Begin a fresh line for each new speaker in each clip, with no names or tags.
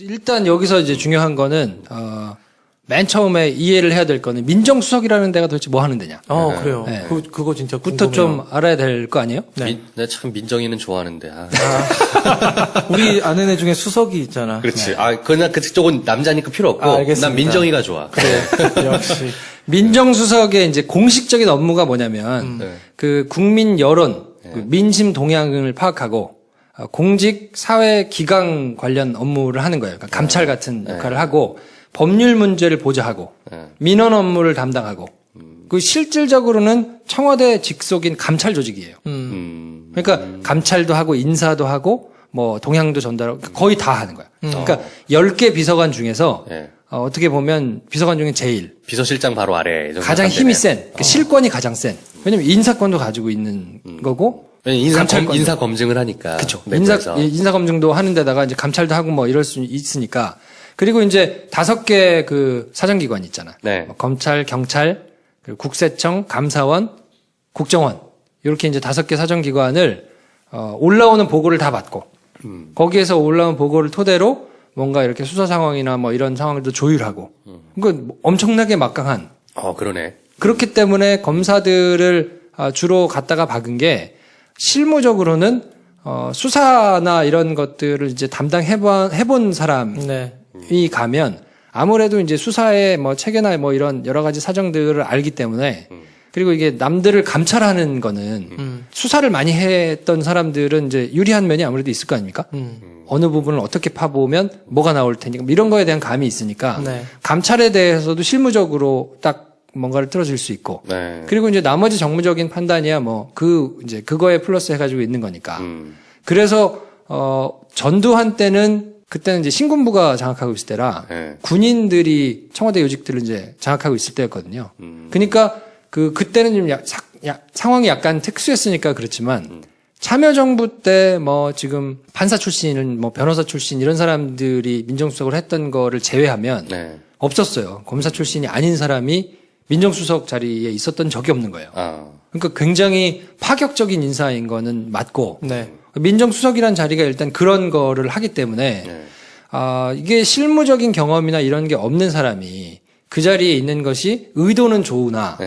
일단 여기서 이제 중요한 거는 맨 처음에 이해를 해야 될 거는 민정수석이라는 데가 도대체 뭐 하는 데냐.
그래요.
네.
그거 진짜
부터 좀 알아야 될 거 아니에요?
네.
내가 참 민정이는 좋아하는데.
우리 아는 애 중에 수석이 있잖아.
그렇지. 그냥 그쪽은 남자니까 필요 없고.
알겠습니다.
난 민정이가 좋아.
그래. 역시.
민정수석의 이제 공식적인 업무가 뭐냐면
네.
그 국민 여론, 그 민심 동향을 파악하고 공직 사회 기강 관련 업무를 하는 거예요. 그러니까 감찰 같은 역할을 하고 법률 문제를 보좌하고 민원 업무를 담당하고 그 실질적으로는 청와대 직속인 감찰 조직이에요. 그러니까 감찰도 하고 인사도 하고 뭐 동향도 전달하고 거의 다 하는 거야. 그러니까 10개 비서관 중에서 어떻게 보면 비서관 중에 제일
비서실장 바로 아래.
가장 힘이 센, 그러니까 실권이 가장 센. 왜냐면 인사권도 가지고 있는 거고
인사 검증을 하니까.
그렇죠.
내부에서.
인사 검증도 하는 데다가 이제 감찰도 하고 뭐 이럴 수 있으니까. 그리고 이제 5개 그 사정기관이 있잖아.
네.
검찰, 경찰, 그리고 국세청, 감사원, 국정원. 이렇게 이제 5개 사정기관을 올라오는 보고를 다 받고 거기에서 올라온 보고를 토대로 뭔가 이렇게 수사 상황이나 뭐 이런 상황들도 조율하고. 그러니까 엄청나게 막강한.
그러네.
그렇기 때문에 검사들을 주로 갖다가 박은 게 실무적으로는 수사나 이런 것들을 이제 담당해본 사람이 가면 아무래도 이제 수사의 뭐 체계나 뭐 이런 여러 가지 사정들을 알기 때문에 그리고 이게 남들을 감찰하는 거는 수사를 많이 했던 사람들은 이제 유리한 면이 아무래도 있을 거 아닙니까? 어느 부분을 어떻게 파보면 뭐가 나올 테니까 이런 거에 대한 감이 있으니까 감찰에 대해서도 실무적으로 딱 뭔가를 틀어줄 수 있고 그리고 이제 나머지 정무적인 판단이야 뭐 이제 그거에 플러스 해가지고 있는 거니까 그래서 전두환 때는 그때는 이제 신군부가 장악하고 있을 때라 군인들이 청와대 요직들을 이제 장악하고 있을 때였거든요. 그러니까 그때는 좀 상황이 약간 특수했으니까 그렇지만 참여정부 때 뭐 지금 판사 출신은 뭐 변호사 출신 이런 사람들이 민정수석을 했던 거를 제외하면 없었어요. 검사 출신이 아닌 사람이 민정수석 자리에 있었던 적이 없는 거예요. 그러니까 굉장히 파격적인 인사인 거는 맞고 민정수석이란 자리가 일단 그런 거를 하기 때문에 이게 실무적인 경험이나 이런 게 없는 사람이 그 자리에 있는 것이 의도는 좋으나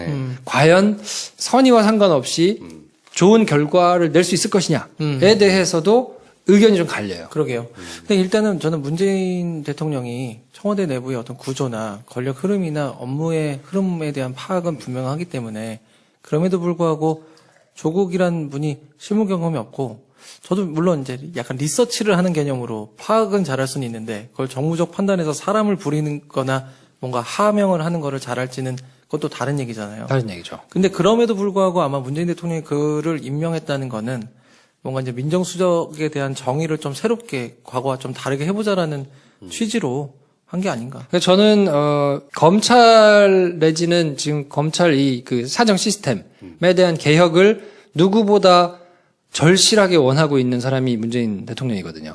과연 선의와 상관없이 좋은 결과를 낼 수 있을 것이냐에 대해서도 의견이 좀 갈려요.
그러게요. 근데 일단은 저는 문재인 대통령이 청와대 내부의 어떤 구조나 권력 흐름이나 업무의 흐름에 대한 파악은 분명하기 때문에 그럼에도 불구하고 조국이란 분이 실무 경험이 없고 저도 물론 이제 약간 리서치를 하는 개념으로 파악은 잘할 수는 있는데 그걸 정무적 판단에서 사람을 부리는 거나 뭔가 하명을 하는 거를 잘할지는 그것도 다른 얘기잖아요.
다른 얘기죠.
근데 그럼에도 불구하고 아마 문재인 대통령이 그를 임명했다는 거는 뭔가 이제 민정수석에 대한 정의를 좀 새롭게 과거와 좀 다르게 해보자라는 취지로 한 게 아닌가.
저는 검찰 내지는 지금 검찰 그 사정 시스템에 대한 개혁을 누구보다 절실하게 원하고 있는 사람이 문재인 대통령이거든요.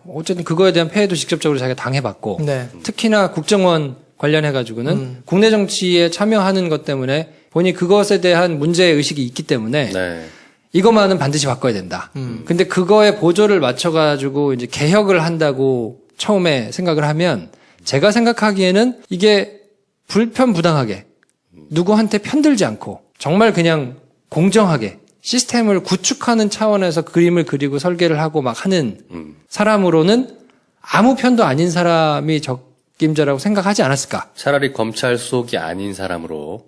어쨌든 그거에 대한 폐해도 직접적으로 자기가 당해봤고 특히나 국정원 관련해가지고는 국내 정치에 참여하는 것 때문에 본인이 그것에 대한 문제의식이 있기 때문에 이것만은 반드시 바꿔야 된다. 근데 그거에 보조를 맞춰가지고 이제 개혁을 한다고 처음에 생각을 하면 제가 생각하기에는 이게 불편부당하게 누구한테 편들지 않고 정말 그냥 공정하게 시스템을 구축하는 차원에서 그림을 그리고 설계를 하고 막 하는 사람으로는 아무 편도 아닌 사람이 적임자라고 생각하지 않았을까.
차라리 검찰 수석이 아닌 사람으로.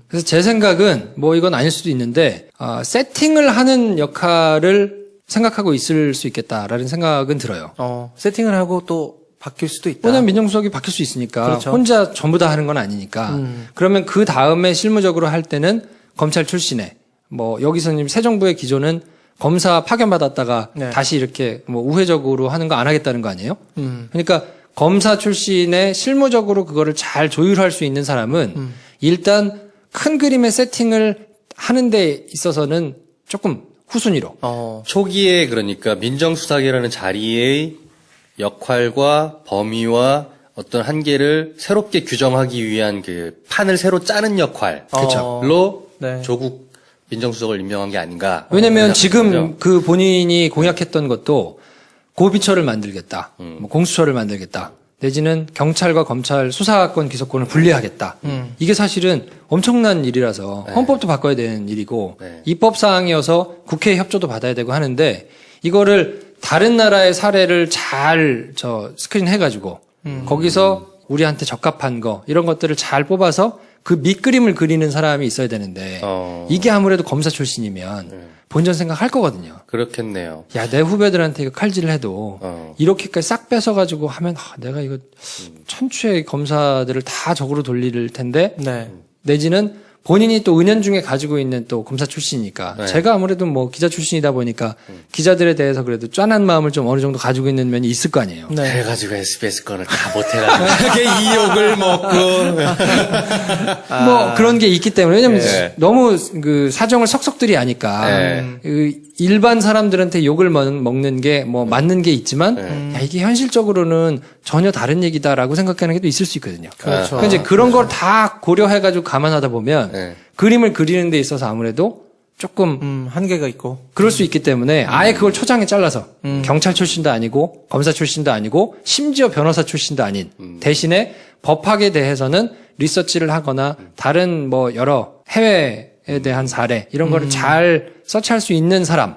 그래서 제 생각은 뭐 이건 아닐 수도 있는데 세팅을 하는 역할을 생각하고 있을 수 있겠다라는 생각은 들어요.
세팅을 하고 또 바뀔 수도 있다.
왜냐면 민정수석이 바뀔 수 있으니까
그렇죠.
혼자 전부 다 하는 건 아니니까. 그러면 그 다음에 실무적으로 할 때는 검찰 출신의 뭐 여기서는 새 정부의 기조는 검사 파견받았다가 다시 이렇게 뭐 우회적으로 하는 거 안 하겠다는 거 아니에요? 그러니까 검사 출신의 실무적으로 그거를 잘 조율할 수 있는 사람은 일단 큰 그림의 세팅을 하는 데 있어서는 조금 후순위로.
초기에 그러니까 민정수석이라는 자리의 역할과 범위와 어떤 한계를 새롭게 규정하기 위한 그 판을 새로 짜는 역할로 조국 민정수석을 임명한 게 아닌가.
왜냐면 지금 그 본인이 공약했던 것도 고비처를 만들겠다. 뭐 공수처를 만들겠다. 내지는 경찰과 검찰 수사권 기소권을 분리하겠다. 이게 사실은 엄청난 일이라서 헌법도 바꿔야 되는 일이고 입법사항이어서 국회의 협조도 받아야 되고 하는데 이거를 다른 나라의 사례를 잘 스크린 해가지고 거기서 우리한테 적합한 거 이런 것들을 잘 뽑아서 그 밑그림을 그리는 사람이 있어야 되는데 이게 아무래도 검사 출신이면 본전 생각할 거거든요.
그렇겠네요.
야, 내 후배들한테 이거 칼질을 해도 이렇게까지 싹 뺏어가지고 하면 내가 이거 천추의 검사들을 다 적으로 돌릴 텐데
네.
내지는 본인이 또 은연중에 가지고 있는 또 검사 출신이니까
네.
제가 아무래도 뭐 기자 출신이다 보니까 기자들에 대해서 그래도 짠한 마음을 좀 어느 정도 가지고 있는 면이 있을 거 아니에요.
네.
그래가지고 SBS 거를 다 못해가지고 그게 이 욕을 먹고
뭐 그런 게 있기 때문에 왜냐면
네.
너무 그 사정을 석석들이 아니까
네.
그 일반 사람들한테 욕을 먹는 게 뭐 맞는 게 있지만 야, 이게 현실적으로는 전혀 다른 얘기다라고 생각하는 게 또 있을 수 있거든요.
그렇죠.
그러니까 이제 그런 걸 다 고려해가지고 감안하다 보면
네.
그림을 그리는 데 있어서 아무래도 조금
한계가 있고.
그럴 수 있기 때문에 아예 그걸 초장에 잘라서 경찰 출신도 아니고 검사 출신도 아니고 심지어 변호사 출신도 아닌 대신에 법학에 대해서는 리서치를 하거나 다른 뭐 여러 해외에 대한 사례 이런 거를 잘 서치할 수 있는 사람.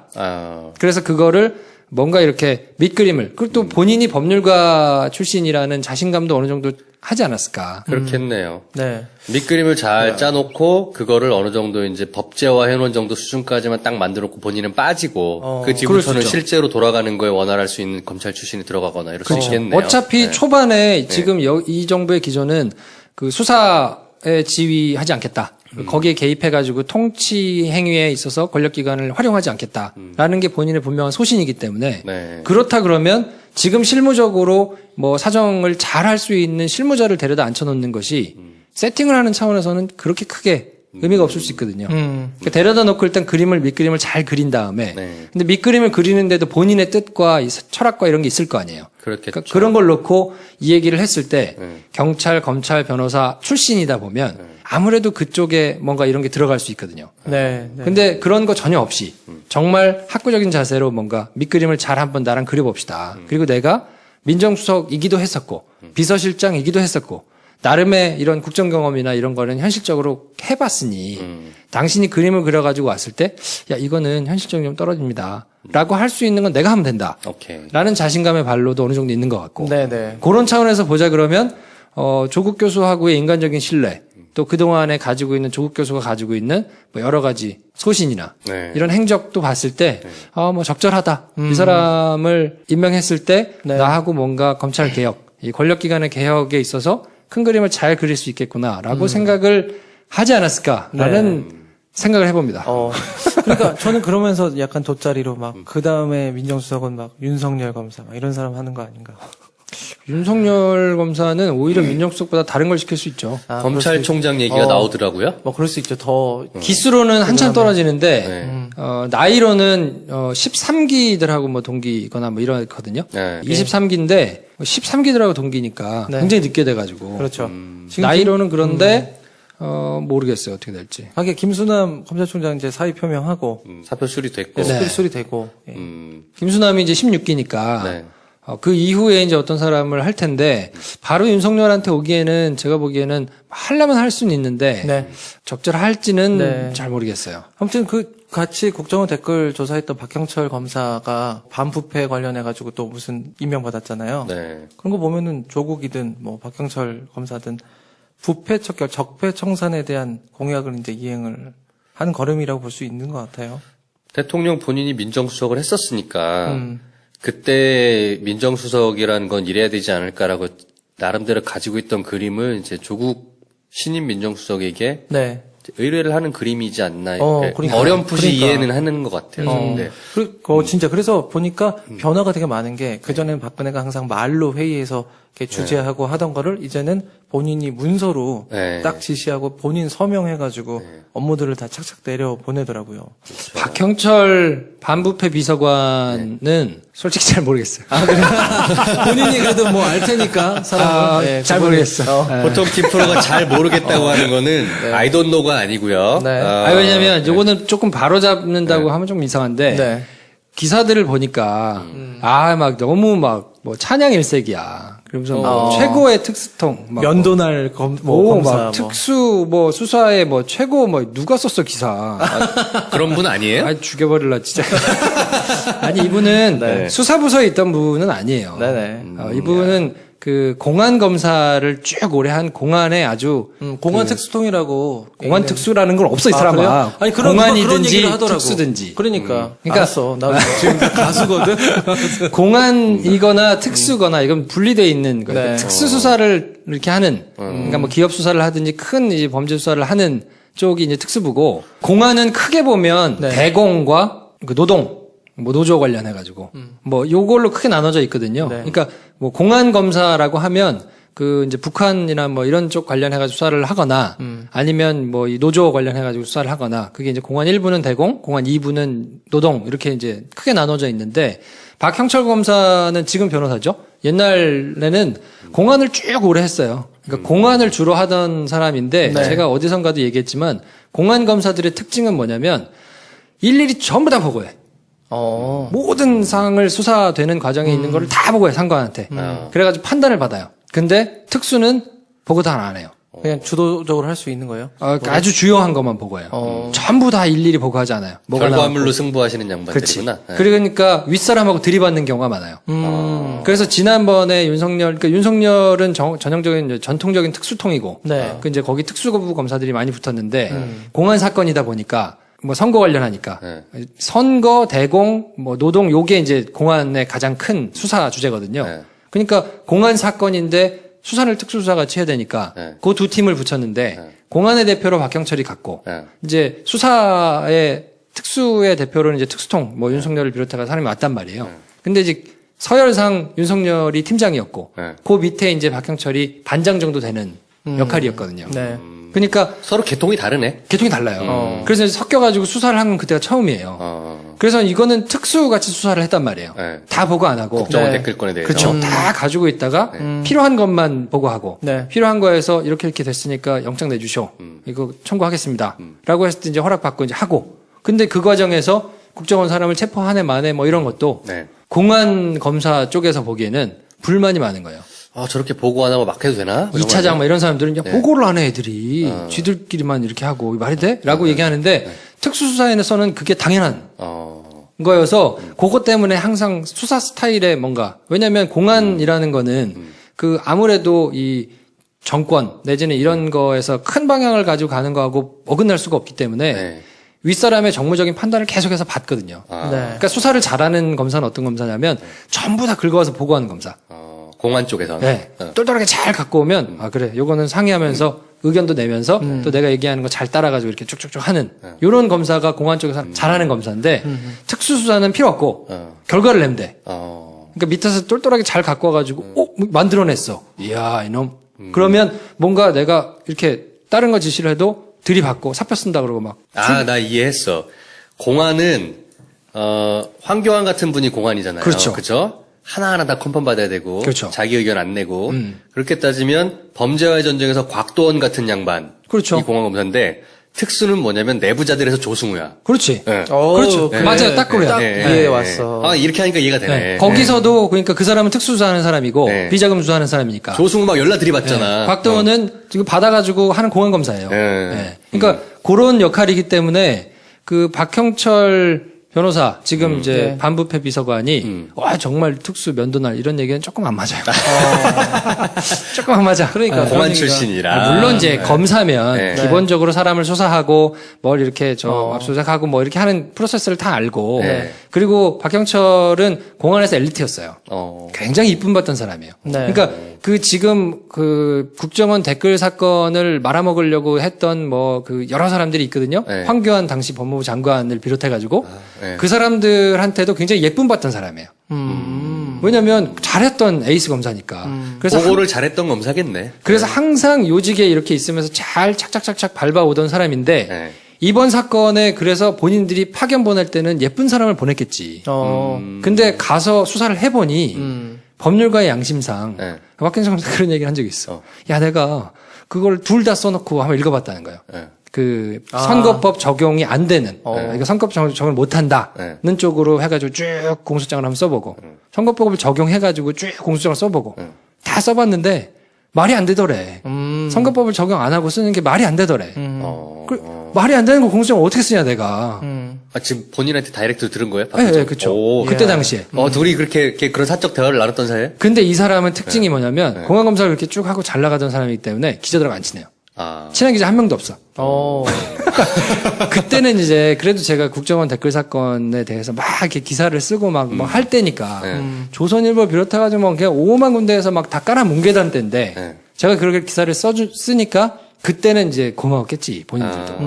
그래서 그거를 뭔가 이렇게 밑그림을 그리고 또 본인이 법률가 출신이라는 자신감도 어느 정도 하지 않았을까.
그렇겠네요.
네.
밑그림을 잘 짜놓고 그거를 어느 정도 이제 법제화 해놓은 정도 수준까지만 딱 만들어놓고 본인은 빠지고 그 뒤부터는
그럴 수 있죠.
실제로 돌아가는 거에 원활할 수 있는 검찰 출신이 들어가거나 이럴 수 있겠네요.
어차피
네.
초반에 지금 이 정부의 기조는 그 수사에 지휘하지 않겠다. 거기에 개입해가지고 통치 행위에 있어서 권력기관을 활용하지 않겠다라는 게 본인의 분명한 소신이기 때문에
네.
그렇다 그러면 지금 실무적으로 뭐 사정을 잘 할 수 있는 실무자를 데려다 앉혀놓는 것이 세팅을 하는 차원에서는 그렇게 크게 의미가 없을 수 있거든요. 그러니까 데려다 놓고 일단 밑그림을 잘 그린 다음에
네.
근데 밑그림을 그리는데도 본인의 뜻과 이 철학과 이런 게 있을 거 아니에요.
그렇겠죠.
그러니까 그런 걸 놓고 이 얘기를 했을 때 경찰, 검찰, 변호사 출신이다 보면 아무래도 그쪽에 뭔가 이런 게 들어갈 수 있거든요.
네. 네.
근데 그런 거 전혀 없이 정말 학구적인 자세로 뭔가 밑그림을 잘 한번 나랑 그려봅시다. 그리고 내가 민정수석이기도 했었고 비서실장이기도 했었고 나름의 이런 국정 경험이나 이런 거는 현실적으로 해봤으니 당신이 그림을 그려가지고 왔을 때 야 이거는 현실적이 좀 떨어집니다. 라고 할 수 있는 건 내가 하면 된다.
오케이.
라는 자신감의 발로도 어느 정도 있는 것 같고
네네.
그런 차원에서 보자 그러면 조국 교수하고의 인간적인 신뢰 또 그동안에 가지고 있는 조국 교수가 가지고 있는 뭐 여러 가지 소신이나
네.
이런 행적도 봤을 때 뭐 적절하다. 이 사람을 임명했을 때
네.
나하고 뭔가 검찰 개혁, 이 권력기관의 개혁에 있어서 큰 그림을 잘 그릴 수 있겠구나라고 생각을 하지 않았을까라는 생각을 해봅니다.
그러니까 저는 그러면서 약간 돗자리로 막 그 다음에 민정수석은 막 윤석열 검사 막 이런 사람 하는 거 아닌가?
윤석열 검사는 오히려 민정수석보다 다른 걸 시킬 수 있죠.
검찰총장 얘기가 나오더라고요.
뭐 그럴 수 있죠. 더
기수로는 한참 떨어지는데
네.
나이로는 13기들하고 뭐 동기거나 뭐 이러거든요.
네.
23기인데 13기들하고 동기니까
네.
굉장히 늦게 돼가지고
그렇죠. 지금
나이로는 그런데 모르겠어요 어떻게 될지.
하긴 김수남 검찰총장 이제 사의 표명하고
사표 수리됐고.
네.
수리되고 예.
김수남이 이제 16기니까
네.
그 이후에 이제 어떤 사람을 할 텐데 바로 윤석열한테 오기에는 제가 보기에는 하려면 할 수는 있는데
네.
적절할지는
네.
잘 모르겠어요.
아무튼 그 같이 국정원 댓글 조사했던 박형철 검사가 반부패 관련해 가지고 또 무슨 임명 받았잖아요.
네.
그런 거 보면은 조국이든 뭐 박형철 검사든 부패 척결 적폐 청산에 대한 공약을 이제 이행을 하는 걸음이라고 볼 수 있는 것 같아요.
대통령 본인이 민정수석을 했었으니까 그때 민정수석이라는 건 이래야 되지 않을까라고 나름대로 가지고 있던 그림을 이제 조국 신임 민정수석에게
네.
의뢰를 하는 그림이지 않나.
그러니까.
어렴풋이
그러니까.
이해는 하는 것 같아요. 네.
진짜 그래서 보니까 변화가 되게 많은 게 그전에는 박근혜가 항상 말로 회의에서 이렇게 주재하고 하던 거를 이제는 본인이 문서로
네.
딱 지시하고 본인 서명해가지고 업무들을 다 착착 내려 보내더라고요.
박형철 반부패 비서관은 솔직히 잘 모르겠어요.
본인이 그래도 뭐 알 테니까 사람은
잘 모르겠어.
보통 김프로가 잘 모르겠다고 하는 거는 I don't know가 아니고요.
네.
왜냐면 요거는 조금 바로 잡는다고 하면 좀 이상한데
네.
기사들을 보니까 막 너무 막 뭐 찬양 일색이야. 그러면서 뭐 최고의 특수통 막
면도날 검사
막 특수 뭐 수사에 뭐 최고 뭐 누가 썼어 기사.
그런 분 아니에요?
아 죽여버릴라 진짜. 아니 이분은
네.
수사부서에 있던 분은 아니에요.
네네.
이분은 그 공안 검사를 쭉 오래 한 공안에 아주
공안 특수통이라고
공안 특수라는 건 없어 이
아,
사람아.
그래요? 아니 그런
공안이든지
얘기를 하더라고.
특수든지.
그러니까
그러니까
알았어. 나 지금 가수거든.
공안이거나 특수거나 이건 분리되어 있는 거예요.
네.
특수 수사를 이렇게 하는 그러니까 뭐 기업 수사를 하든지 큰 이제 범죄 수사를 하는 쪽이 이제 특수부고 공안은 크게 보면
네.
대공과 그 노동 뭐 노조 관련해 가지고 뭐 요걸로 크게 나눠져 있거든요.
네.
그러니까 뭐 공안 검사라고 하면 그 이제 북한이나 뭐 이런 쪽 관련해 가지고 수사를 하거나 아니면 뭐 이 노조 관련해 가지고 수사를 하거나 그게 이제 공안 1부는 대공, 공안 2부는 노동 이렇게 이제 크게 나눠져 있는데 박형철 검사는 지금 변호사죠. 옛날에는 공안을 쭉 오래 했어요. 그러니까 공안을 주로 하던 사람인데
네.
제가 어디선가도 얘기했지만 공안 검사들의 특징은 뭐냐면 일일이 전부 다 보고해. 모든 사항을 수사되는 과정에 있는 거를 다 보고해 상관한테. 그래가지고 판단을 받아요. 근데 특수는 보고 다 안 해요.
그냥 주도적으로 할 수 있는 거예요?
아주 주요한 것만 보고해요. 전부 다 일일이 보고하지 않아요. 뭐가
결과물로
나왔고.
승부하시는
그렇지.
양반들이구나. 네.
그러니까 윗사람하고 들이받는 경우가 많아요. 그래서 지난번에 그러니까 윤석열은 전형적인 이제 전통적인 특수통이고,
네.
그 이제 거기 특수부 검사들이 많이 붙었는데 공안 사건이다 보니까 뭐 선거 관련하니까 선거, 대공, 뭐 노동 요게 이제 공안의 가장 큰 수사 주제거든요.
네.
그러니까 공안 사건인데 수사를 특수수사 같이 해야 되니까 그 두 팀을 붙였는데 공안의 대표로 박형철이 갔고 이제 수사의 특수의 대표로는 이제 특수통 뭐 윤석열을 비롯해서 사람이 왔단 말이에요. 근데 이제 서열상 윤석열이 팀장이었고 그 밑에 이제 박형철이 반장 정도 되는 역할이었거든요.
네.
그러니까
서로 계통이 다르네.
계통이 달라요. 그래서 이제 섞여가지고 수사를 한 건 그때가 처음이에요. 그래서 이거는 특수같이 수사를 했단 말이에요.
네.
다 보고 안 하고.
국정원
네.
댓글권에 대해서.
그렇죠. 다 가지고 있다가 필요한 것만 보고하고
네.
필요한 거에서 이렇게 됐으니까 영장 내주쇼. 이거 청구하겠습니다. 라고 했을 때 이제 허락받고 이제 하고. 근데 그 과정에서 국정원 사람을 체포한 해 만에 뭐 이런 것도
네.
공안 검사 쪽에서 보기에는 불만이 많은 거예요.
저렇게 보고 안 하고 막 해도 되나?
2차장 뭐 이런 사람들은 야, 보고를 안 해 애들이 쥐들끼리만 이렇게 하고 말이 돼? 라고 얘기하는데 특수수사에서는 그게 당연한 거여서 그것 때문에 항상 수사 스타일에 뭔가 왜냐하면 공안이라는 거는 그 아무래도 이 정권 내지는 이런 거에서 큰 방향을 가지고 가는 거하고 어긋날 수가 없기 때문에
네.
윗사람의 정무적인 판단을 계속해서 받거든요.
네.
그러니까 수사를 잘하는 검사는 어떤 검사냐면 전부 다 긁어와서 보고하는 검사.
공안 쪽에서.
네. 똘똘하게 잘 갖고 오면 그래 요거는 상의하면서 의견도 내면서 또 내가 얘기하는 거 잘 따라가지고 이렇게 쭉쭉쭉 하는 요런 검사가 공안 쪽에서 잘하는 검사인데 특수수사는 필요 없고 결과를 내면 돼. 그러니까 밑에서 똘똘하게 잘 갖고 와가지고 만들어냈어. 이야 이놈. 그러면 뭔가 내가 이렇게 다른 거 지시를 해도 들이받고 사표 쓴다 그러고 막.
나 이해했어. 공안은 황교안 같은 분이 공안이잖아요.
그렇죠.
그죠? 하나하나 다 컨펌 받아야 되고
그렇죠.
자기 의견 안 내고 그렇게 따지면 범죄와의 전쟁에서 곽도원 같은 양반
그렇죠.
이 공안 검사인데 특수는 뭐냐면 내부자들에서 조승우야.
그렇지.
네.
그렇죠.
그래.
맞아요. 딱 그거야.
딱
네.
이해 왔어.
이렇게 하니까 이해가 되네.
네. 거기서도 그러니까 그 사람은 특수수사하는 사람이고
네.
비자금 수사하는 사람이니까.
조승우 막 연락 들이받잖아.
곽도원은 지금 받아가지고 하는 공안 검사예요.
네.
네. 그러니까 그런 역할이기 때문에 그 박형철 변호사 지금 이제
네.
반부패 비서관이 와 정말 특수 면도날 이런 얘기는 조금 안 맞아요. 조금 안 맞아.
그러니까
네.
공안 출신이라.
물론 이제 검사면
네.
기본적으로 사람을 수사하고 뭘 이렇게 압수수색하고 뭐 이렇게 하는 프로세스를 다 알고
네.
그리고 박형철은 공안에서 엘리트였어요. 굉장히 이쁨 받던 사람이에요.
네.
그러니까 그 지금 그 국정원 댓글 사건을 말아먹으려고 했던 뭐 그 여러 사람들이 있거든요.
네.
황교안 당시 법무부 장관을 비롯해가지고
네.
그 사람들한테도 굉장히 예쁨 받던 사람이에요. 왜냐하면 잘했던 에이스 검사니까. 그래서
보고를 잘했던 검사겠네.
그래서 항상 요직에 이렇게 있으면서 잘 착착착착 밟아오던 사람인데
네.
이번 사건에 그래서 본인들이 파견 보낼 때는 예쁜 사람을 보냈겠지. 근데 가서 수사를 해보니 법률가의 양심상
네.
박근혜 검사 그런 얘기를 한 적이 있어. 야 내가 그걸 둘 다 써놓고 한번 읽어봤다는 거예요.
네.
그 선거법 적용이 안 되는 그러니까 선거법 적용을 못 한다는 쪽으로 해가지고 쭉 공소장을 한번 써보고 선거법을 적용해가지고 쭉 공소장을 써보고 다 써봤는데 말이 안 되더래. 선거법을 적용 안 하고 쓰는 게 말이 안 되더래. 말이 안 되는 거 공소장 어떻게 쓰냐 내가.
지금 본인한테 다이렉트로 들은 거예요?
네, 그렇죠. 그때 당시에.
둘이 그렇게 그런 사적 대화를 나눴던 사이에?
근데 이 사람은 특징이 뭐냐면 공안검사를 이렇게 쭉 하고 잘 나가던 사람이기 때문에 기자들하고 안 친해요. 친한 기자 한 명도 없어. 그때는 이제 그래도 제가 국정원 댓글 사건에 대해서 막 이렇게 기사를 쓰고 막 할 때니까 조선일보 비롯해가지고 뭐 그냥 5만 군데에서 막 다 깔아 뭉개던 때인데 제가 그렇게 기사를 쓰니까 그때는 이제 고마웠겠지 본인들도.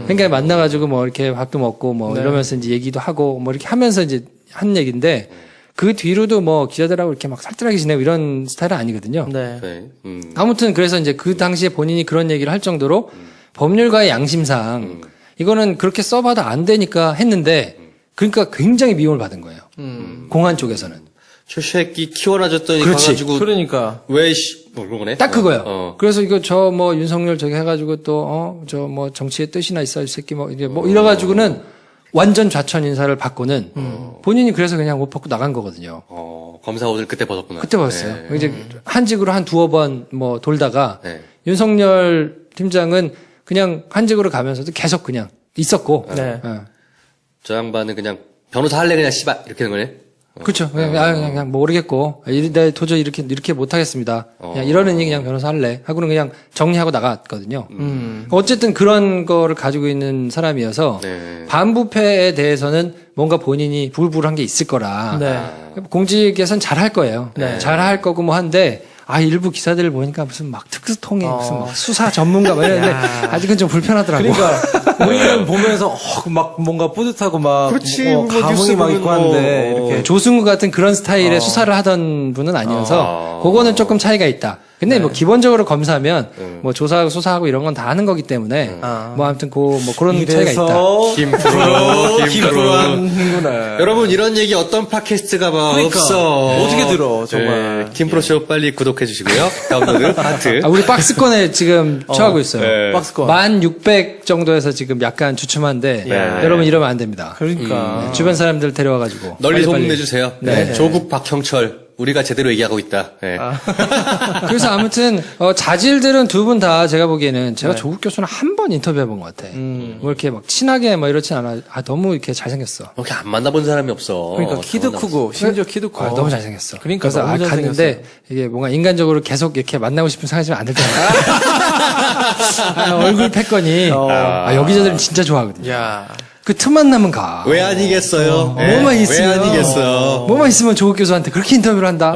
그러니까 만나가지고 뭐 이렇게 밥도 먹고 뭐 이러면서 이제 얘기도 하고 뭐 이렇게 하면서 이제 한 얘기인데 그 뒤로도 뭐 기자들하고 이렇게 막 살뜰하게 지내고 이런 스타일은 아니거든요. 아무튼 그래서 이제 그 당시에 본인이 그런 얘기를 할 정도로 법률가의 양심상 이거는 그렇게 써봐도 안 되니까 했는데 그러니까 굉장히 미움을 받은 거예요. 공안 쪽에서는.
저 새끼 키워놔줬더니
그렇지.
가가지고
그러니까
뭐 그런 거네?
딱 그거예요. 그래서 이거 저 뭐 윤석열 저기 해가지고 또 저 뭐 정치의 뜻이나 있어 이 새끼 뭐 이제 뭐 이래가지고는 완전 좌천 인사를 받고는 본인이 그래서 그냥 옷 벗고 나간 거거든요.
검사 옷을 그때 벗었구나.
그때 벗었어요. 이제 한직으로 한 두어 번 뭐 돌다가 윤석열 팀장은 그냥 한직으로 가면서도 계속 그냥 있었고.
저 양반은 그냥 변호사 할래 그냥 씨발 이렇게 된 거네.
그렇죠. 그냥 모르겠고 내가 도저히 이렇게 못하겠습니다. 그냥 이러느니 그냥 변호사 할래 하고는 그냥 정리하고 나갔거든요. 어쨌든 그런 거를 가지고 있는 사람이어서 반부패에 대해서는 뭔가 본인이 불불한 게 있을 거라 공직에선 잘할 거예요. 잘할 거고 뭐 한데 일부 기사들을 보니까 무슨 막 특수통에 무슨 막 수사 전문가 막 이러는데 아직은 좀 불편하더라고.
그러니까 우리는 보면서 막 뭔가 뿌듯하고 막 감흥이 막 있고 한데 이렇게
조승우 같은 그런 스타일의 수사를 하던 분은 아니어서 그거는 조금 차이가 있다. 근데 뭐 기본적으로 검사면 뭐 조사하고 수사하고 이런 건 다 하는 거기 때문에 뭐 아무튼 뭐 그런 차이가 있다.
김프로 하는구나. 여러분 이런 얘기 어떤 팟캐스트가 막 없어.
어떻게 들어 정말.
김프로쇼 빨리 구독해 주시고요. 다운로드 하트.
우리 박스권에 지금 처하고 있어요.
박스권.
1600 정도에서 지금 약간 주춤한데 여러분 이러면 안 됩니다.
그러니까
주변 사람들 데려와가지고
널리 소문내주세요. 조국 박형철. 우리가 제대로 얘기하고 있다.
그래서 아무튼 자질들은 두 분 다 제가 보기에는 제가 조국 교수는 한 번 인터뷰해 본 것 같아. 뭐 이렇게 막 친하게 뭐 이렇진 않아. 너무 이렇게 잘생겼어.
이렇게 안 만나본 사람이 없어.
그러니까 키도 크고 심지어 키도 커.
너무 잘생겼어.
그러니까
그래서
너무
갔는데 이게 뭔가 인간적으로 계속 이렇게 만나고 싶은 생각이 안 들 때마다 얼굴 패거니 여기저들은 진짜 좋아하거든요.
야.
그 틈만 나면 가.
왜 아니겠어요?
뭐만 있으면.
왜 아니겠어?
뭐만 있으면 조국 교수한테 그렇게 인터뷰를 한다.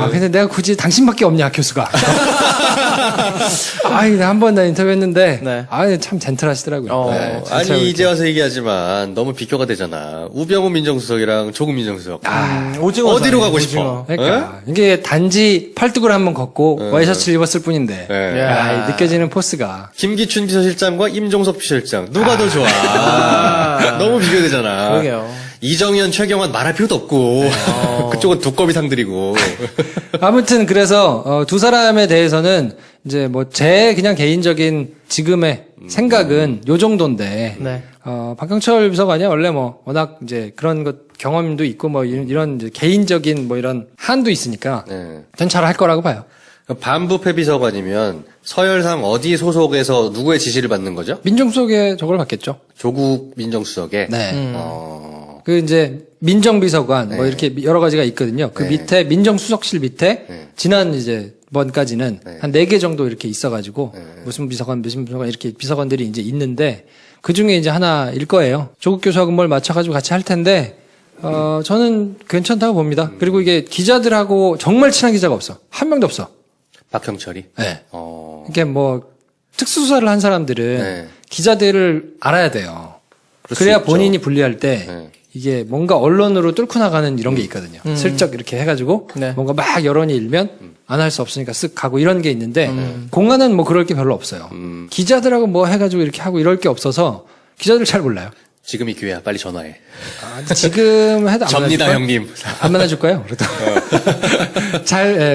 근데 내가 굳이 당신밖에 없냐, 교수가. 한 번 나 인터뷰했는데, 참 젠틀하시더라고요.
아니, 이제 와서 얘기하지만 너무 비교가 되잖아. 우병우 민정수석이랑 조국 민정수석. 어디로 가고 싶어?
그러니까. 이게 단지 팔뚝을 한번 걷고 와이셔츠를 입었을 뿐인데, 느껴지는 포스가.
김기춘 비서실장과 임종석 비서실장. 누가 더 좋아? 너무 비교되잖아.
그러게요.
이정현, 최경환 말할 필요도 없고 그쪽은 두꺼비 상들이고.
아무튼 그래서 두 사람에 대해서는 이제 뭐 제 그냥 개인적인 지금의 생각은 요 정도인데 박형철 비서관이 원래 뭐 워낙 이제 그런 것 경험도 있고 뭐 이런 이제 개인적인 뭐 이런 한도 있으니까 전 잘할 거라고 봐요.
반부패 비서관이면 서열상 어디 소속에서 누구의 지시를 받는 거죠?
민정수석에 저걸 받겠죠.
조국 민정수석에.
그 이제 민정비서관 뭐 이렇게 여러 가지가 있거든요. 그 밑에 민정수석실 밑에 지난 이제 번까지는 한 4개 정도 이렇게 있어가지고 무슨 비서관 이렇게 비서관들이 이제 있는데 그 중에 이제 하나일 거예요. 조국 교수하고 뭘 맞춰가지고 같이 할 텐데 저는 괜찮다고 봅니다. 그리고 이게 기자들하고 정말 친한 기자가 없어. 한 명도 없어.
박형철이?
네. 이게 뭐 특수수사를 한 사람들은 기자들을 알아야 돼요. 그래야 본인이 분리할 때 이게 뭔가 언론으로 뚫고 나가는 이런 게 있거든요. 슬쩍 이렇게 해가지고 뭔가 막 여론이 일면 안 할 수 없으니까 쓱 가고 이런 게 있는데 공안은 뭐 그럴 게 별로 없어요. 기자들하고 뭐 해가지고 이렇게 하고 이럴 게 없어서 기자들 잘 몰라요.
지금이 기회야. 빨리 전화해.
근데 지금 해도 안
접니다,
만나줄까요?
형님.
안 만나줄까요? 그래도.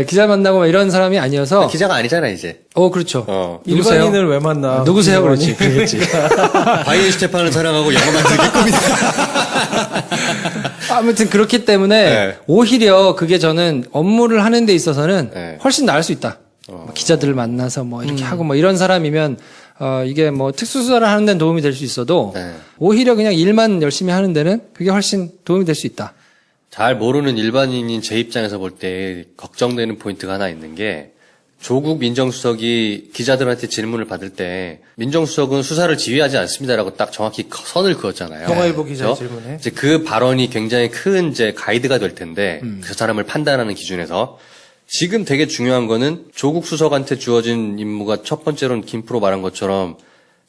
기자 만나고 막 이런 사람이 아니어서.
기자가 아니잖아, 이제.
그렇죠. 누구세요?
일반인을 왜 만나?
누구세요? 그렇지. 그렇지.
바이엔 스테판을 사랑하고 영어 만들기 꿈이다.
아무튼 그렇기 때문에
네.
오히려 그게 저는 업무를 하는 데 있어서는
네.
훨씬 나을 수 있다. 뭐 기자들을 만나서 뭐 이렇게 하고 뭐 이런 사람이면 이게 뭐 특수수사를 하는 데는 도움이 될 수 있어도
네.
오히려 그냥 일만 열심히 하는 데는 그게 훨씬 도움이 될 수 있다.
잘 모르는 일반인인 제 입장에서 볼 때 걱정되는 포인트가 하나 있는 게 조국 민정수석이 기자들한테 질문을 받을 때 민정수석은 수사를 지휘하지 않습니다라고 딱 정확히 선을 그었잖아요.
동아일보 기자
그렇죠?
질문에.
이제 그 발언이 굉장히 큰 이제 가이드가 될 텐데 그 사람을 판단하는 기준에서 지금 되게 중요한 거는 조국 수석한테 주어진 임무가 첫 번째로는 김프로 말한 것처럼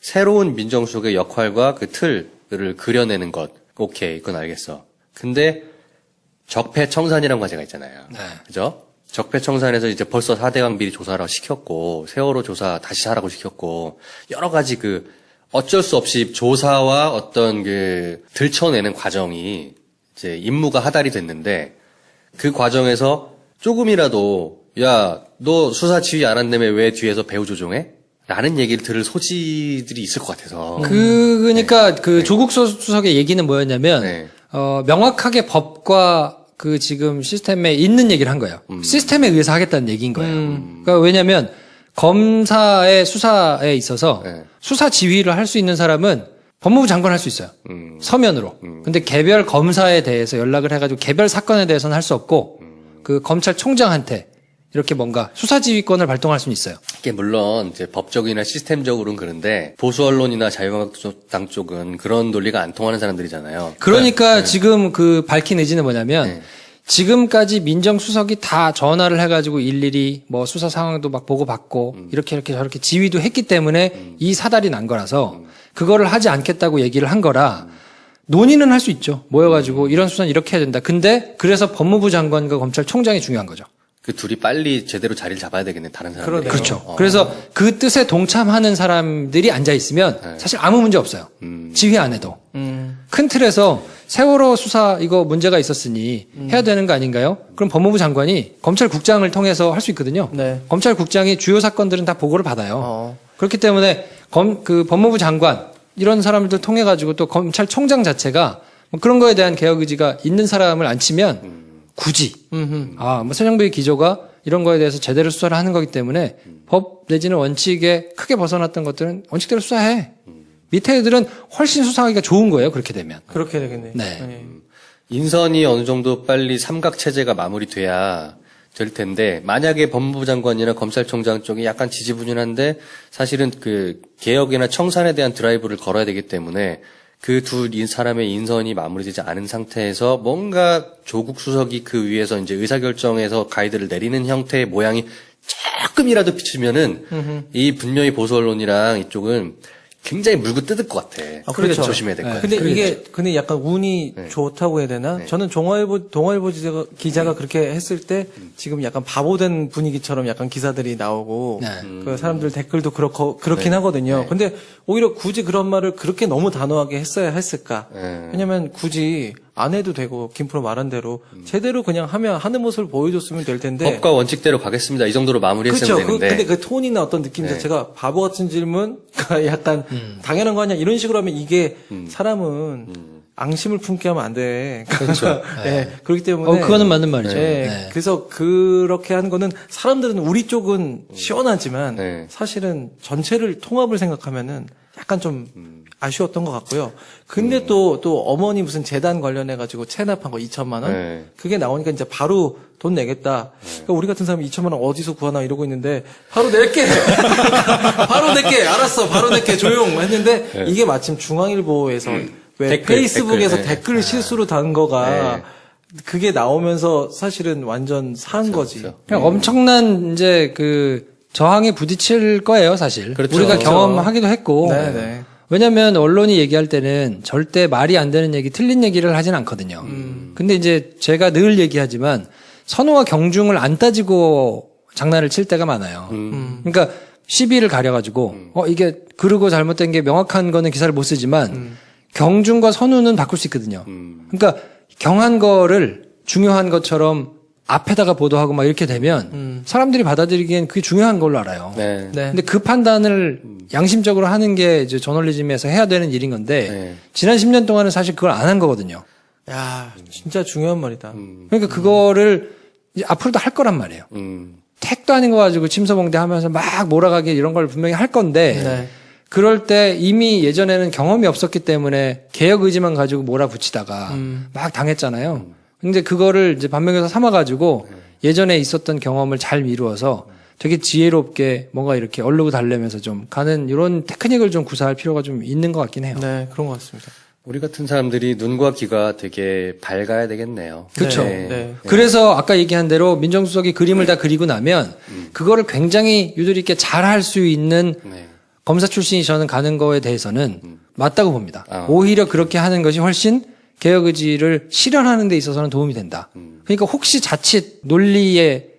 새로운 민정수석의 역할과 그 틀을 그려내는 것. 오케이, 그건 알겠어. 근데 적폐청산이라는 과제가 있잖아요.
네.
그죠? 적폐청산에서 이제 벌써 4대강 비리 조사를 시켰고, 세월호 조사 다시 하라고 시켰고, 여러 가지 어쩔 수 없이 조사와 어떤 들춰내는 과정이 이제 임무가 하달이 됐는데, 그 과정에서 조금이라도, 야, 너 수사 지휘 안 한다며 왜 뒤에서 배후 조종해? 라는 얘기를 들을 소지들이 있을 것 같아서.
그러니까 그 조국 수석의 얘기는 뭐였냐면
네.
명확하게 법과 그 지금 시스템에 있는 얘기를 한 거예요. 시스템에 의해서 하겠다는 얘기인 거예요. 그러니까 왜냐하면 검사의 수사에 있어서
네.
수사 지휘를 할 수 있는 사람은 법무부 장관 할 수 있어요. 서면으로. 근데 개별 검사에 대해서 연락을 해가지고 개별 사건에 대해서는 할 수 없고 그 검찰총장한테 이렇게 뭔가 수사 지휘권을 발동할 수는 있어요.
이게 물론 이제 법적이나 시스템적으로는 그런데 보수 언론이나 자유한국당 쪽은 그런 논리가 안 통하는 사람들이잖아요.
그러니까 지금 그 밝힌 의지는 뭐냐면 지금까지 민정수석이 다 전화를 해가지고 일일이 뭐 수사 상황도 막 보고받고 이렇게 저렇게 지휘도 했기 때문에 이 사달이 난 거라서 그거를 하지 않겠다고 얘기를 한 거라 논의는 할 수 있죠. 모여가지고 이런 수사는 이렇게 해야 된다. 근데 그래서 법무부 장관과 검찰총장이 중요한 거죠.
그 둘이 빨리 제대로 자리를 잡아야 되겠네, 다른 사람들.
그렇죠. 그래서 그 뜻에 동참하는 사람들이 앉아 있으면 사실 아무 문제 없어요. 지휘 안 해도. 큰 틀에서 세월호 수사 이거 문제가 있었으니 해야 되는 거 아닌가요? 그럼 법무부 장관이 검찰국장을 통해서 할 수 있거든요.
네.
검찰국장이 주요 사건들은 다 보고를 받아요. 그렇기 때문에 그 법무부 장관 이런 사람들 통해 가지고 또 검찰총장 자체가 뭐 그런 거에 대한 개혁 의지가 있는 사람을 앉히면 굳이 뭐 새정부의 기조가 이런 거에 대해서 제대로 수사를 하는 거기 때문에 법 내지는 원칙에 크게 벗어났던 것들은 원칙대로 수사해. 밑에 애들은 훨씬 수사하기가 좋은 거예요. 그렇게 되면.
그렇게 되겠네요.
네.
인선이 어느 정도 빨리 삼각 체제가 마무리돼야 될 텐데 만약에 법무부 장관이나 검찰총장 쪽이 약간 지지부진한데 사실은 그 개혁이나 청산에 대한 드라이브를 걸어야 되기 때문에 그 두 사람의 인선이 마무리되지 않은 상태에서 뭔가 조국 수석이 그 위에서 이제 의사결정에서 가이드를 내리는 형태의 모양이 조금이라도 비치면은 이 분명히 보수 언론이랑 이쪽은 굉장히 물고 뜯을 것 같아.
그렇죠.
조심해야 될 것 같아.
근데 약간 운이 좋다고 해야 되나? 저는 동아일보 기자가 그렇게 했을 때 지금 약간 바보된 분위기처럼 약간 기사들이 나오고 그 사람들 댓글도 그렇긴 하거든요. 근데 오히려 굳이 그런 말을 그렇게 너무 단호하게 했어야 했을까? 왜냐면 굳이 안 해도 되고 김프로 말한 대로 제대로 그냥 하는 모습을 보여줬으면 될 텐데.
법과 원칙대로 가겠습니다. 이 정도로 마무리했으면
그렇죠.
되는데.
근데 그 톤이나 어떤 느낌 자체가 바보 같은 질문, 약간 당연한 거 아니야 이런 식으로 하면 이게 사람은 앙심을 품게 하면 안 돼.
그렇죠.
네. 그렇기 때문에.
그거는 맞는 말이죠.
네.
네.
그래서 그렇게 하는 거는 사람들은 우리 쪽은 시원하지만 사실은 전체를 통합을 생각하면은 약간 좀 아쉬웠던 것 같고요. 근데 또 어머니 무슨 재단 관련해가지고 체납한 거 2천만 원? 그게 나오니까 이제 바로 돈 내겠다. 그러니까 우리 같은 사람이 2천만 원 어디서 구하나 이러고 있는데 바로 낼게! 바로 낼게! 알았어! 바로 낼게! 조용! 했는데 이게 마침 중앙일보에서 왜 페이스북에서 댓글 실수로 단 거가 그게 나오면서 사실은 완전 산 거지.
그냥 엄청난 이제 그 저항에 부딪힐 거예요, 사실.
그렇죠.
우리가 경험하기도 했고.
네네.
왜냐하면 언론이 얘기할 때는 절대 말이 안 되는 얘기, 틀린 얘기를 하진 않거든요. 근데 이제 제가 늘 얘기하지만 선호와 경중을 안 따지고 장난을 칠 때가 많아요. 그러니까 시비를 가려가지고 이게 그르고 잘못된 게 명확한 거는 기사를 못 쓰지만 경중과 선우는 바꿀 수 있거든요. 그러니까 경한 거를 중요한 것처럼 앞에다가 보도하고 막 이렇게 되면 사람들이 받아들이기엔 그게 중요한 걸로 알아요.
네.
네.
근데 그 판단을 양심적으로 하는 게 이제 저널리즘에서 해야 되는 일인 건데
네.
지난 10년 동안은 사실 그걸 안 한 거거든요.
야, 진짜 중요한 말이다.
그러니까 그거를 이제 앞으로도 할 거란 말이에요. 택도 아닌 거 가지고 침소봉대 하면서 막 몰아가기 이런 걸 분명히 할 건데
네.
그럴 때 이미 예전에는 경험이 없었기 때문에 개혁 의지만 가지고 몰아붙이다가 막 당했잖아요. 근데 그거를 이제 반면교사 삼아가지고 예전에 있었던 경험을 잘 미루어서 되게 지혜롭게 뭔가 이렇게 얼르고 달래면서 좀 가는 이런 테크닉을 좀 구사할 필요가 좀 있는 것 같긴 해요.
네, 그런 것 같습니다.
우리 같은 사람들이 눈과 귀가 되게 밝아야 되겠네요.
그렇죠.
네, 네.
그래서 아까 얘기한 대로 민정수석이 그림을 다 그리고 나면 그거를 굉장히 유도리 있게 잘 할 수 있는
네.
검사 출신이 저는 가는 거에 대해서는 맞다고 봅니다.
아.
오히려 그렇게 하는 것이 훨씬 개혁 의지를 실현하는 데 있어서는 도움이 된다. 그러니까 혹시 자칫 논리에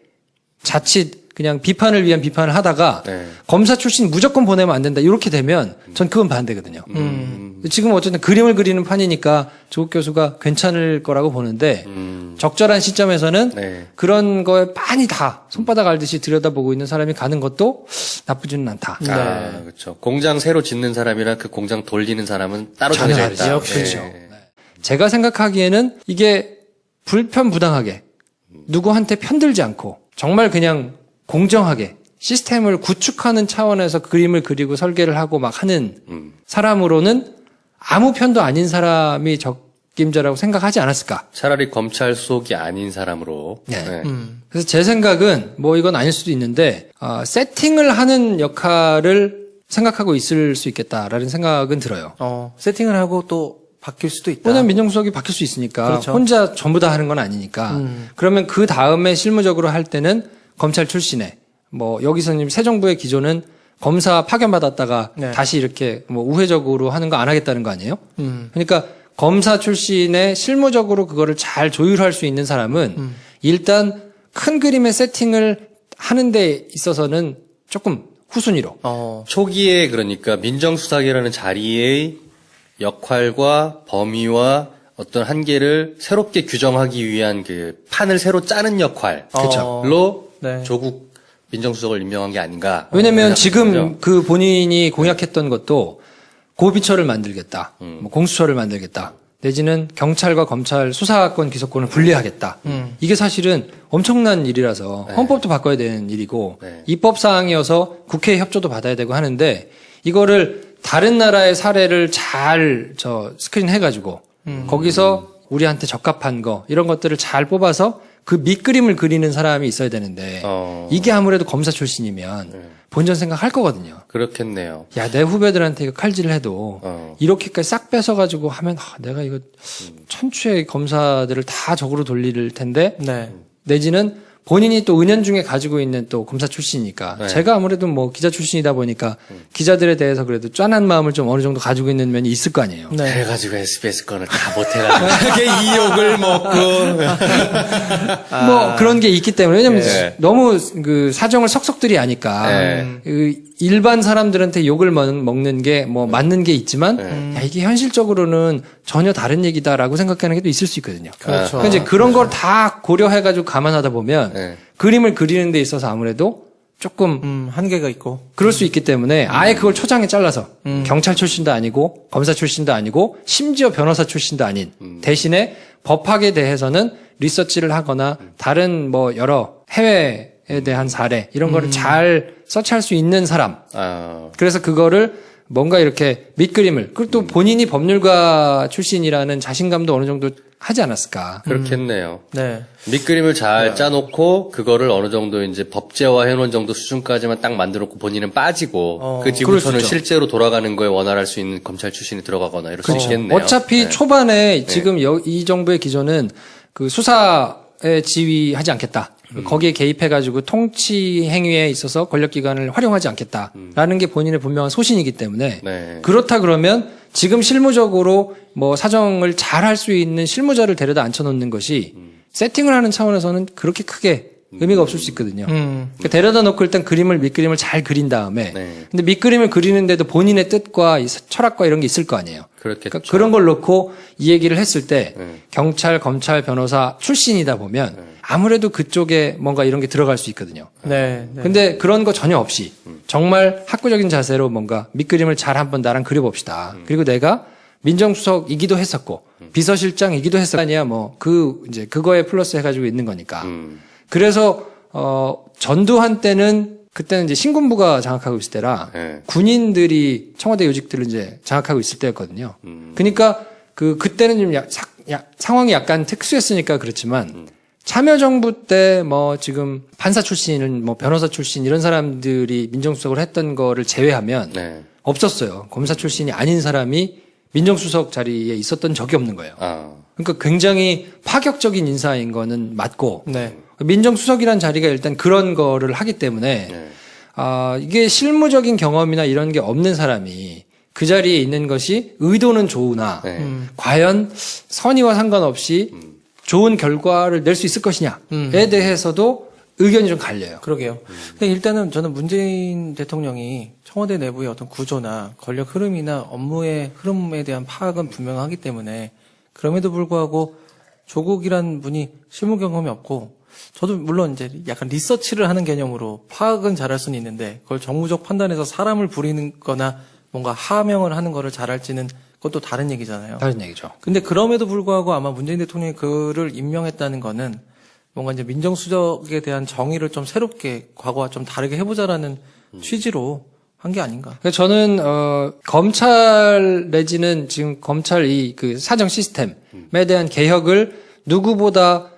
자칫 그냥 비판을 위한 비판을 하다가
네.
검사 출신 무조건 보내면 안 된다. 이렇게 되면 전 그건 반대거든요. 지금 어쨌든 그림을 그리는 판이니까 조국 교수가 괜찮을 거라고 보는데 적절한 시점에서는
네.
그런 거에 빤히 다 손바닥 알듯이 들여다보고 있는 사람이 가는 것도 나쁘지는 않다.
아, 그렇죠. 공장 새로 짓는 사람이랑 그 공장 돌리는 사람은 따로
전혀
정해져 있다.
다르죠. 그렇죠. 제가 생각하기에는 이게 불편부당하게 누구한테 편들지 않고 정말 그냥 공정하게 시스템을 구축하는 차원에서 그림을 그리고 설계를 하고 막 하는 사람으로는 아무 편도 아닌 사람이 적임자라고 생각하지 않았을까.
차라리 검찰 수석이 아닌 사람으로.
네. 그래서 제 생각은 뭐 이건 아닐 수도 있는데 세팅을 하는 역할을 생각하고 있을 수 있겠다라는 생각은 들어요.
세팅을 하고 또 바뀔 수도 있다.
왜냐면 민정수석이 바뀔 수 있으니까
그렇죠.
혼자 전부 다 하는 건 아니니까. 그러면 그 다음에 실무적으로 할 때는 검찰 출신에 뭐 여기서는 새 정부의 기조는 검사 파견받았다가
네.
다시 이렇게 뭐 우회적으로 하는 거 안 하겠다는 거 아니에요? 그러니까 검사 출신에 실무적으로 그거를 잘 조율할 수 있는 사람은 일단 큰 그림의 세팅을 하는 데 있어서는 조금 후순위로.
초기에 그러니까 민정수석이라는 자리의 역할과 범위와 어떤 한계를 새롭게 규정하기 위한 그 판을 새로 짜는 역할로
네.
조국 민정수석을 임명한 게 아닌가.
왜냐면
생각하는
지금
거죠.
그 본인이 공약했던 것도 고비처를 만들겠다. 뭐 공수처를 만들겠다. 내지는 경찰과 검찰 수사권 기소권을 분리하겠다. 이게 사실은 엄청난 일이라서 헌법도 바꿔야 되는 일이고
네.
입법사항이어서 국회 협조도 받아야 되고 하는데 이거를 다른 나라의 사례를 잘 스크린 해가지고 거기서 우리한테 적합한 거 이런 것들을 잘 뽑아서 그 밑그림을 그리는 사람이 있어야 되는데 이게 아무래도 검사 출신이면 본전 생각할 거거든요.
그렇겠네요.
야, 내 후배들한테 이거 칼질을 해도 이렇게까지 싹 뺏어가지고 하면 내가 이거 천추의 검사들을 다 적으로 돌릴 텐데
네.
내지는 본인이 또 은연중에 가지고 있는 또 검사 출신이니까
네.
제가 아무래도 뭐 기자 출신이다 보니까 기자들에 대해서 그래도 짠한 마음을 좀 어느 정도 가지고 있는 면이 있을 거 아니에요.
네.
그래가지고 SBS 거는 다 못해가지고 그게 이 욕을 먹고
뭐 그런 게 있기 때문에 왜냐면
네.
너무 그 사정을 석석들이 아니까
네.
그 일반 사람들한테 욕을 먹는 게 뭐 맞는 게 있지만 야, 이게 현실적으로는 전혀 다른 얘기다라고 생각하는 게 또 있을 수 있거든요.
그렇죠.
그러니까 이제 그런 걸 다 고려해가지고 감안하다 보면
네.
그림을 그리는 데 있어서 아무래도 조금
한계가 있고.
그럴 수 있기 때문에 아예 그걸 초장에 잘라서 경찰 출신도 아니고 검사 출신도 아니고 심지어 변호사 출신도 아닌 대신에 법학에 대해서는 리서치를 하거나 다른 뭐 여러 해외에 대한 사례 이런 거를 잘 서치할 수 있는 사람. 그래서 그거를 뭔가 이렇게 밑그림을 그리고 또 본인이 법률가 출신이라는 자신감도 어느 정도 하지 않았을까.
그렇겠네요.
네.
밑그림을 잘 짜놓고 그거를 어느 정도 이제 법제화 해놓은 정도 수준까지만 딱 만들어놓고 본인은 빠지고 그
그럴
뒤부터는
수 있죠.
실제로 돌아가는 거에 원활할 수 있는 검찰 출신이 들어가거나 이럴 수 있겠네요.
어차피
네.
초반에 지금 이 정부의 기조는 그 수사에 지휘하지 않겠다. 거기에 개입해가지고 통치 행위에 있어서 권력기관을 활용하지 않겠다라는 게 본인의 분명한 소신이기 때문에
네.
그렇다 그러면 지금 실무적으로 뭐 사정을 잘 할 수 있는 실무자를 데려다 앉혀놓는 것이 세팅을 하는 차원에서는 그렇게 크게 의미가 없을 수 있거든요. 그러니까 데려다 놓고 일단 밑그림을 잘 그린 다음에
네.
근데 밑그림을 그리는데도 본인의 뜻과 이 철학과 이런 게 있을 거 아니에요.
그렇겠죠.
그러니까 그런 걸 놓고 이 얘기를 했을 때 경찰, 검찰, 변호사 출신이다 보면 아무래도 그쪽에 뭔가 이런 게 들어갈 수 있거든요.
네.
근데 그런 거 전혀 없이 정말 학구적인 자세로 뭔가 밑그림을 잘 한번 나랑 그려봅시다. 그리고 내가 민정수석이기도 했었고 비서실장이기도 했었고 아니야 뭐 이제 그거에 플러스 해가지고 있는 거니까. 그래서 전두환 때는 그때는 이제 신군부가 장악하고 있을 때라
네.
군인들이 청와대 요직들을 이제 장악하고 있을 때였거든요. 그러니까 그때는 좀 상황이 약간 특수했으니까 그렇지만 참여정부 때 뭐 지금 판사 출신, 뭐 변호사 출신 이런 사람들이 민정수석을 했던 거를 제외하면
네.
없었어요. 검사 출신이 아닌 사람이 민정수석 자리에 있었던 적이 없는 거예요.
아.
그러니까 굉장히 파격적인 인사인 거는 맞고
네.
민정수석이란 자리가 일단 그런 거를 하기 때문에
네.
이게 실무적인 경험이나 이런 게 없는 사람이 그 자리에 있는 것이 의도는 좋으나
네.
과연 선의와 상관없이 좋은 결과를 낼 수 있을 것이냐에 대해서도 의견이 좀 갈려요.
그러게요. 근데 일단은 저는 문재인 대통령이 청와대 내부의 어떤 구조나 권력 흐름이나 업무의 흐름에 대한 파악은 분명하기 때문에 그럼에도 불구하고 조국이란 분이 실무 경험이 없고 저도 물론 이제 약간 리서치를 하는 개념으로 파악은 잘할 수는 있는데 그걸 정무적 판단에서 사람을 부리는 거나 뭔가 하명을 하는 거를 잘할지는 그것도 다른 얘기잖아요.
다른 얘기죠.
근데 그럼에도 불구하고 아마 문재인 대통령이 그를 임명했다는 거는 뭔가 이제 민정수석에 대한 정의를 좀 새롭게 과거와 좀 다르게 해보자라는 취지로 한 게 아닌가.
그래서 저는 검찰 내지는 지금 검찰 그 사정 시스템에 대한 개혁을 누구보다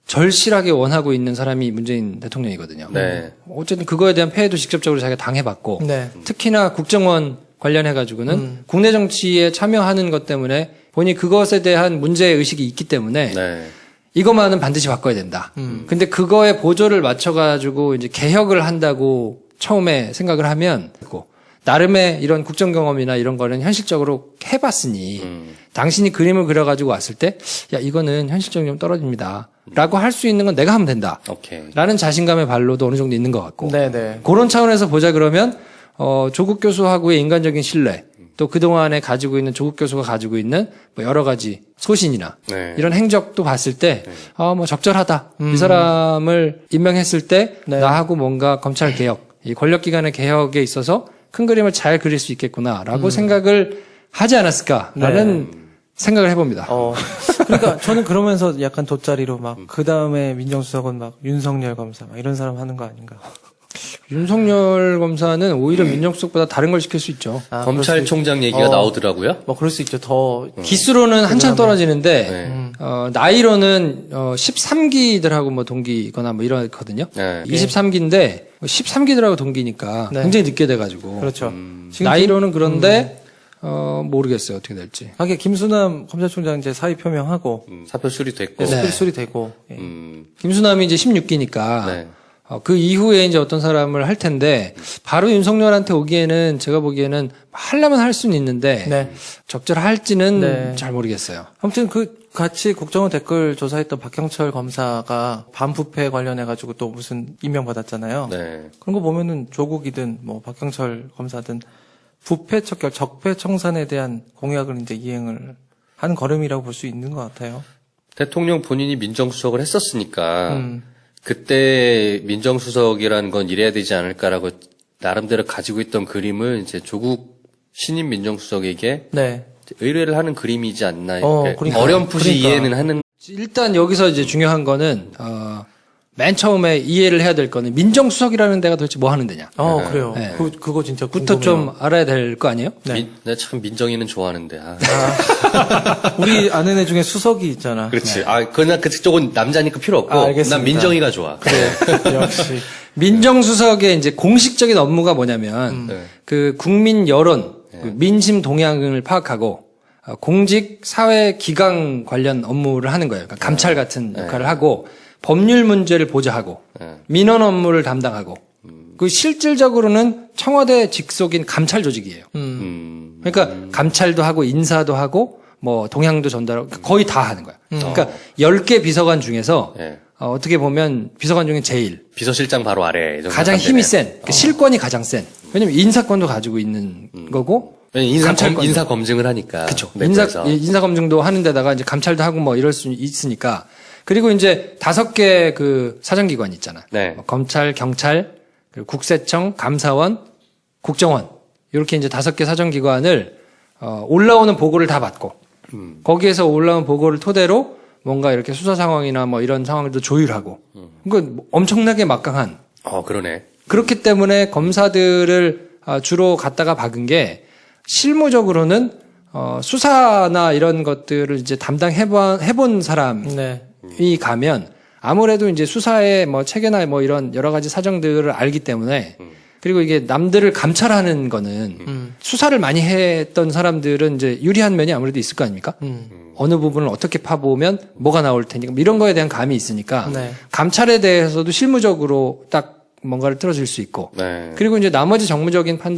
절실하게 원하고 있는 사람이 문재인 대통령이거든요.
네.
어쨌든 그거에 대한 폐해도 직접적으로 자기가 당해봤고
네.
특히나 국정원 관련해가지고는 국내 정치에 참여하는 것 때문에 본인이 그것에 대한 문제의식이 있기 때문에
네.
이것만은 반드시 바꿔야 된다. 근데 그거에 보조를 맞춰가지고 이제 개혁을 한다고 처음에 생각을 하면 나름의 이런 국정 경험이나 이런 거는 현실적으로 해봤으니 당신이 그림을 그려가지고 왔을 때 야 이거는 현실적으로 좀 떨어집니다. 라고 할 수 있는 건 내가 하면 된다.
오케이.
라는 자신감의 발로도 어느 정도 있는 것 같고
네네.
그런 차원에서 보자 그러면 조국 교수하고의 인간적인 신뢰 또 그동안에 가지고 있는 조국 교수가 가지고 있는 뭐 여러 가지 소신이나
네.
이런 행적도 봤을 때 뭐 적절하다. 이 사람을 임명했을 때
네.
나하고 뭔가 검찰 개혁, 이 권력기관의 개혁에 있어서 큰 그림을 잘 그릴 수 있겠구나라고 생각을 하지 않았을까라는 생각을 해봅니다.
그러니까 저는 그러면서 약간 돗자리로 막 그 다음에 민정수석은 막 윤석열 검사 막 이런 사람 하는 거 아닌가.
윤석열 검사는 오히려 민정수석보다 다른 걸 시킬 수 있죠.
검찰총장 얘기가 나오더라고요.
뭐 그럴 수 있죠. 더
기수로는 한참 떨어지는데
네.
나이로는 13기들하고 뭐 동기거나 뭐 이러거든요.
네.
23기인데 13기들하고 동기니까
네.
굉장히 늦게 돼가지고
그렇죠. 지금
나이로는 그런데 모르겠어요 어떻게 될지.
하긴 김수남 검찰총장 이제 사의 표명하고
사표 수리됐고.
네.
수리되고 예.
김수남이 이제 16기니까
네.
그 이후에 이제 어떤 사람을 할 텐데 바로 윤석열한테 오기에는 제가 보기에는 하려면 할 수는 있는데
네.
적절할지는
네.
잘 모르겠어요.
아무튼 그 같이 국정원 댓글 조사했던 박형철 검사가 반부패 관련해가지고 또 무슨 임명받았잖아요.
네.
그런 거 보면은 조국이든 뭐 박형철 검사든 부패 척결, 적폐 청산에 대한 공약을 이제 이행을 한 걸음이라고 볼 수 있는 것 같아요.
대통령 본인이 민정수석을 했었으니까 그때 민정수석이라는 건 이래야 되지 않을까라고 나름대로 가지고 있던 그림을 이제 조국 신임 민정수석에게
네.
의뢰를 하는 그림이지 않나.
그러니까.
어렴풋이
그러니까.
이해는 하는.
일단 여기서 이제 중요한 거는 맨 처음에 이해를 해야 될 거는 민정수석이라는 데가 도대체 뭐 하는 데냐.
그래요.
네.
그거 진짜
부터 좀 알아야 될 거 아니에요?
네.
내가 참 민정이는 좋아하는데.
우리 아는 애 중에 수석이 있잖아.
그렇지. 그냥 그쪽은 남자니까 필요 없고.
알겠습니다.
난 민정이가 좋아.
역시.
민정수석의 이제 공식적인 업무가 뭐냐면
네.
그 국민 여론, 그 민심 동향을 파악하고 공직 사회 기강 관련 업무를 하는 거예요. 그러니까 감찰 같은 역할을 하고 법률 문제를 보좌하고 민원 업무를 담당하고 그 실질적으로는 청와대 직속인 감찰 조직이에요. 그러니까 감찰도 하고 인사도 하고 뭐 동향도 전달하고 거의 다 하는 거야. 그러니까 10개 비서관 중에서 어떻게 보면 비서관 중에 제일
비서실장 바로 아래. 이 정도
가장
하면
힘이
되네요.
센, 그 실권이 가장 센. 왜냐면 인사권도 가지고 있는 거고.
왜냐면
감찰권도.
인사 검증을 하니까.
그렇죠.
내부에서.
인사 검증도 하는 데다가 이제 감찰도 하고 뭐 이럴 수 있으니까. 그리고 이제 5개 그 사정기관이 있잖아.
네.
뭐 검찰, 경찰, 그리고 국세청, 감사원, 국정원. 이렇게 이제 5개 사정기관을 올라오는 보고를 다 받고 거기에서 올라온 보고를 토대로 뭔가 이렇게 수사 상황이나 뭐 이런 상황들도 조율하고. 그러니까 뭐 엄청나게 막강한.
그러네.
그렇기 때문에 검사들을 주로 갖다가 박은 게 실무적으로는 수사나 이런 것들을 이제 담당해본 사람이
네.
가면 아무래도 이제 수사의 뭐 체계나 뭐 이런 여러 가지 사정들을 알기 때문에 그리고 이게 남들을 감찰하는 거는 수사를 많이 했던 사람들은 이제 유리한 면이 아무래도 있을 거 아닙니까? 어느 부분을 어떻게 파보면 뭐가 나올 테니까 이런 거에 대한 감이 있으니까
네.
감찰에 대해서도 실무적으로 딱 뭔가를 틀어줄 수 있고
네.
그리고 이제 나머지 정무적인 판단